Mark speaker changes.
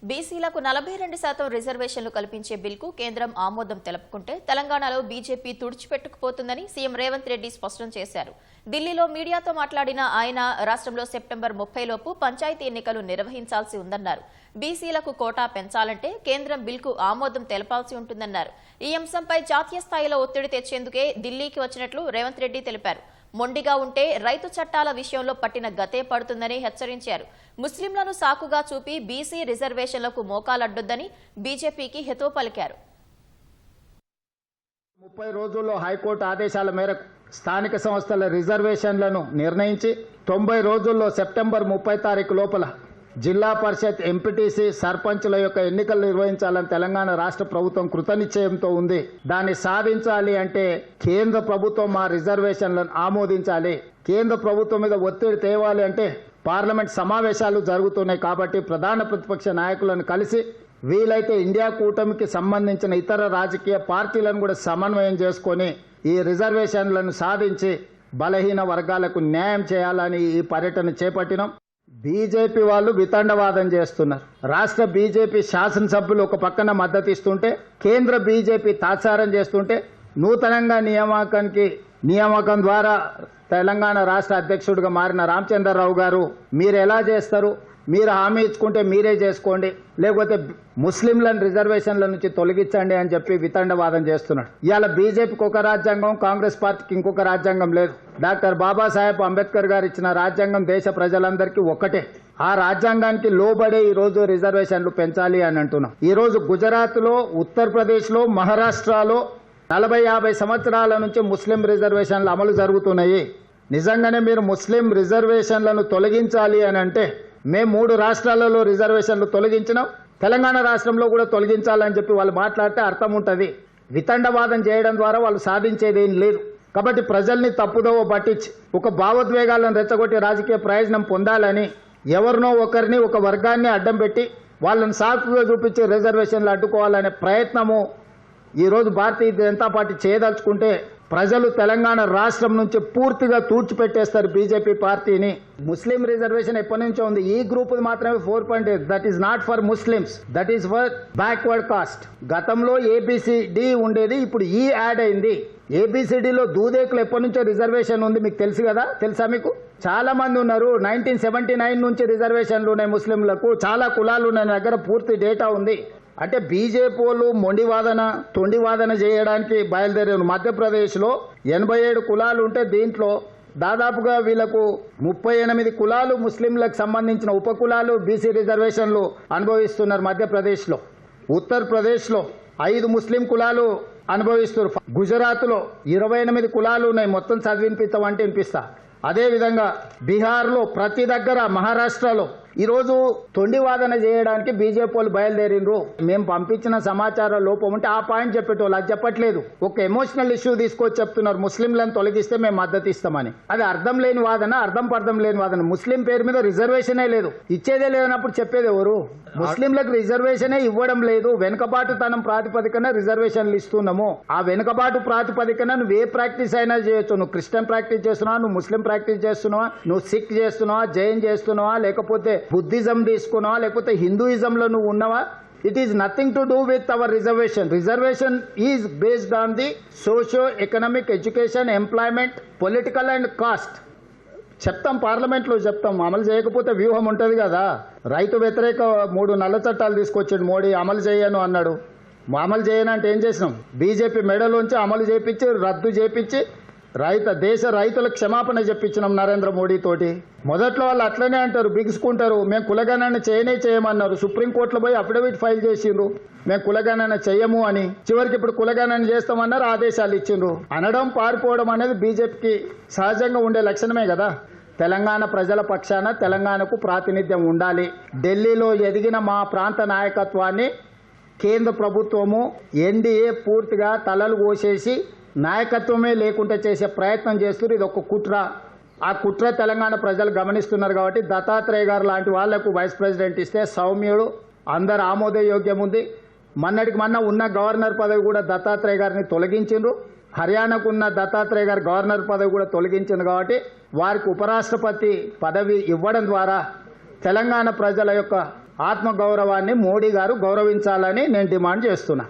Speaker 1: బీసీలకు 42% రిజర్వేషన్లు కల్పించే బిల్కు కేంద్రం ఆమోదం తెలుపుకుంటే తెలంగాణలో బీజేపీ తుడిచిపెట్టుకుపోతుందని సీఎం రేవంత్ రెడ్డి స్పష్టం చేశారు. ఢిల్లీలో మీడియాతో మాట్లాడిన ఆయన రాష్ట్రంలో సెప్టెంబర్ 30 లోపు పంచాయతీ ఎన్నికలు నిర్వహించాల్సి ఉందన్నారు. బీసీలకు కోటా పెంచాలంటే కేంద్రం బిల్కు ఆమోదం తెలపాల్సి ఉంటుందన్నారు. ఈ అంశంపై జాతీయ స్థాయిలో ఒత్తిడి తెచ్చేందుకే ఢిల్లీకి వచ్చినట్లు రేవంత్ రెడ్డి తెలిపారు. మొండిగా ఉంటే రైతు చట్టాల విషయంలో పట్టిన గతే పడుతుందని హెచ్చరించారు. ముస్లింలను సాకుగా చూపి బీసీ రిజర్వేషన్లకు మోకాలడ్డొద్దని బీజేపీకి హితవు పలికారు.
Speaker 2: 30 రోజుల్లో హైకోర్టు ఆదేశాల మేరకు స్థానిక సంస్థల రిజర్వేషన్లను నిర్ణయించి 90 రోజుల్లో సెప్టెంబర్ 30 తారీఖు లోపల జిల్లా పరిషత్, ఎంపీటీసీ, సర్పంచ్ల యొక్క ఎన్నికలు నిర్వహించాలని తెలంగాణ రాష్ట్ర ప్రభుత్వం కృతనిశ్చయంతో ఉంది. దాన్ని సాధించాలి అంటే కేంద్ర ప్రభుత్వం ఆ రిజర్వేషన్లను ఆమోదించాలి. కేంద్ర ప్రభుత్వం మీద ఒత్తిడి తేవాలి అంటే పార్లమెంట్ సమావేశాలు జరుగుతున్నాయి. కాబట్టి ప్రధాన ప్రతిపక్ష నాయకులను కలిసి వీలైతే ఇండియా కూటమికి సంబంధించిన ఇతర రాజకీయ పార్టీలను కూడా సమన్వయం చేసుకొని ఈ రిజర్వేషన్లను సాధించి బలహీన వర్గాలకు న్యాయం చేయాలని ఈ పర్యటన చేపట్టినాం. బీజేపీ వాళ్ళు వితండవాదం చేస్తున్నారు. రాష్ట్ర బీజేపీ శాసనసభ్యులు ఒక పక్కన మద్దతు ఇస్తుంటే, కేంద్ర బీజేపీ తాత్సారం చేస్తుంటే, నూతనంగా నియామకం ద్వారా తెలంగాణ రాష్ట్ర అధ్యక్షుడిగా మారిన రామచంద్రరావు గారు మీరు ఎలా చేస్తారు, మీరు హామీ ఇచ్చుకుంటే మీరే చేసుకోండి, లేకపోతే ముస్లింలను రిజర్వేషన్ల నుంచి తొలగించండి అని చెప్పి వితండవాదం చేస్తున్నాడు. ఇవాళ బీజేపీకి ఒక రాజ్యాంగం, కాంగ్రెస్ పార్టీకి ఇంకొక రాజ్యాంగం లేదు. డాక్టర్ బాబాసాహెబ్ అంబేద్కర్ గారు ఇచ్చిన రాజ్యాంగం దేశ ప్రజలందరికీ ఒక్కటే. ఆ రాజ్యాంగానికి లోబడే ఈ రోజు రిజర్వేషన్లు పెంచాలి అని అంటున్నాం. ఈ రోజు గుజరాత్ లో, ఉత్తరప్రదేశ్ లో, మహారాష్ట్రలో 40-50 సంవత్సరాల నుంచి ముస్లిం రిజర్వేషన్లు అమలు జరుగుతున్నాయి. నిజంగానే మీరు ముస్లిం రిజర్వేషన్లను తొలగించాలి అని అంటే మేము 3 రాష్ట్రాలలో రిజర్వేషన్లు తొలగించినాం, తెలంగాణ రాష్ట్రంలో కూడా తొలగించాలని చెప్పి వాళ్ళు మాట్లాడితే అర్థం ఉంటుంది. వితండవాదం చేయడం ద్వారా వాళ్ళు సాధించేది ఏం లేదు. కాబట్టి ప్రజల్ని తప్పుదోవ పట్టించి ఒక భావోద్వేగాలను రెచ్చగొట్టి రాజకీయ ప్రయోజనం పొందాలని ఎవరినో ఒకరిని, ఒక వర్గాన్ని అడ్డం పెట్టి వాళ్ళని సాకుగా చూపించి రిజర్వేషన్లు అడ్డుకోవాలనే ప్రయత్నము ఈరోజు భారతీయ జనతా పార్టీ చేయదలుచుకుంటే ప్రజలు తెలంగాణ రాష్ట్రం నుంచి పూర్తిగా తూర్చిపెట్టేస్తారు బీజేపీ పార్టీని. ముస్లిం రిజర్వేషన్ ఎప్పటి నుంచో ఉంది. ఈ గ్రూప్ మాత్రమే 4.8. That is not for Muslims, that is for backward cost. గతంలో ఏబిసిడి ఉండేది, ఇప్పుడు ఈ యాడ్ అయింది. ఏబిసిడిలో దూదేకులు ఎప్పటి నుంచో రిజర్వేషన్ ఉంది, మీకు తెలుసు కదా, తెలుసా మీకు? చాలా మంది ఉన్నారు. 1979 నుంచి రిజర్వేషన్లు ఉన్నాయి ముస్లింలకు. చాలా కులాలు ఉన్నాయి, దగ్గర పూర్తి డేటా ఉంది. అంటే బీజేపీ వాళ్ళు మొండివాదన, తొండివాదన చేయడానికి బయలుదేరారు. మధ్యప్రదేశ్లో 87 కులాలు ఉంటే దీంట్లో దాదాపుగా వీళ్లకు 38 కులాలు ముస్లింలకు సంబంధించిన ఉపకులాలు బీసీ రిజర్వేషన్లు అనుభవిస్తున్నారు మధ్యప్రదేశ్లో. ఉత్తరప్రదేశ్లో 5 ముస్లిం కులాలు అనుభవిస్తున్నారు. గుజరాత్లో 28 కులాలు ఉన్నాయి. మొత్తం చదివినిపిస్తామంటే వినిపిస్తా. అదేవిధంగా బీహార్లో ప్రతి దగ్గర, మహారాష్ట్రలో ఈరోజు తొండివాదన చేయడానికి బీజేపీ వాళ్ళు బయలుదేరిండ్రు. మేము పంపించిన సమాచార లోపం ఉంటే ఆ పాయింట్ చెప్పేటోళ్ళు, అది చెప్పట్లేదు. ఒక ఎమోషనల్ ఇష్యూ తీసుకొచ్చి చెప్తున్నారు, ముస్లింలను తొలగిస్తే మేము మద్దతు ఇస్తామని. అది అర్థం లేని వాదన, అర్థం లేని వాదన. ముస్లిం పేరు మీద రిజర్వేషనే లేదు, ఇచ్చేదే లేదన్నప్పుడు చెప్పేది ఎవరు? ముస్లింలకు రిజర్వేషనే ఇవ్వడం లేదు, వెనుకబాటుతనం ప్రాతిపదికన రిజర్వేషన్లు ఇస్తున్నాము. ఆ వెనుకబాటు ప్రాతిపదికన నువ్వు ఏ ప్రాక్టీస్ అయినా చేయొచ్చు. నువ్వు క్రిస్టియన్ ప్రాక్టీస్ చేస్తున్నావా, నువ్వు ముస్లిం ప్రాక్టీస్ చేస్తున్నావా, నువ్వు సిక్ చేస్తున్నావా, జైన్ చేస్తున్నావా, లేకపోతే బుద్ధిజం తీసుకున్నావా, లేకపోతే హిందూయిజంలో నువ్వు ఉన్నావా, it is nothing to do with our reservation. Reservation is based on the socio economic, education, employment, political and cost. చెప్తాం, పార్లమెంట్లో చెప్తాం. అమలు చేయకపోతే వ్యూహం ఉంటుంది కదా. రైతు వ్యతిరేక 3 నల్ల చట్టాలు తీసుకొచ్చాడు మోడీ, అమలు చేయను అన్నాడు. అమలు చేయనంటే ఏం చేసినాం? బీజేపీ మెడలోంచి అమలు చేపించి, రద్దు చేపించి దేశ రైతుల క్షమాపణ చెప్పించినాం నరేంద్ర మోడీ తోటి. మొదట్లో వాళ్ళు అట్లనే అంటారు, బిగుసుకుంటారు. మేము కులగణన చేయమన్నారు. సుప్రీంకోర్టులో పోయి అఫిడవిట్ ఫైల్ చేసిండ్రు, మేము కులగణన చేయము అని. చివరికి ఇప్పుడు కులగణన చేస్తామన్నారు, ఆదేశాలు ఇచ్చిండ్రు. అనడం, పారిపోవడం అనేది బీజేపీకి సహజంగా ఉండే లక్షణమే కదా. తెలంగాణ ప్రజల పక్షాన తెలంగాణకు ప్రాతినిధ్యం ఉండాలి. ఢిల్లీలో ఎదిగిన మా ప్రాంత నాయకత్వాన్ని కేంద్ర ప్రభుత్వము, ఎన్డీఏ పూర్తిగా తలలు కోసేసి నాయకత్వమే లేకుండా చేసే ప్రయత్నం చేస్తున్నారు. ఇది ఒక కుట్ర. ఆ కుట్ర తెలంగాణ ప్రజలు గమనిస్తున్నారు. కాబట్టి దత్తాత్రేయ గారు లాంటి వాళ్లకు వైస్ ప్రెసిడెంట్ ఇస్తే సౌమ్యుడు, అందరు ఆమోదయోగ్యం ఉంది. మొన్నటికి ఉన్న గవర్నర్ పదవి కూడా దత్తాత్రేయ గారిని తొలగించిండ్రు. హర్యానాకు ఉన్న దత్తాత్రేయ గారు గవర్నర్ పదవి కూడా తొలగించింది. కాబట్టి వారికి ఉపరాష్ట్రపతి పదవి ఇవ్వడం ద్వారా తెలంగాణ ప్రజల యొక్క ఆత్మగౌరవాన్ని మోడీ గారు గౌరవించాలని నేను డిమాండ్ చేస్తున్నా.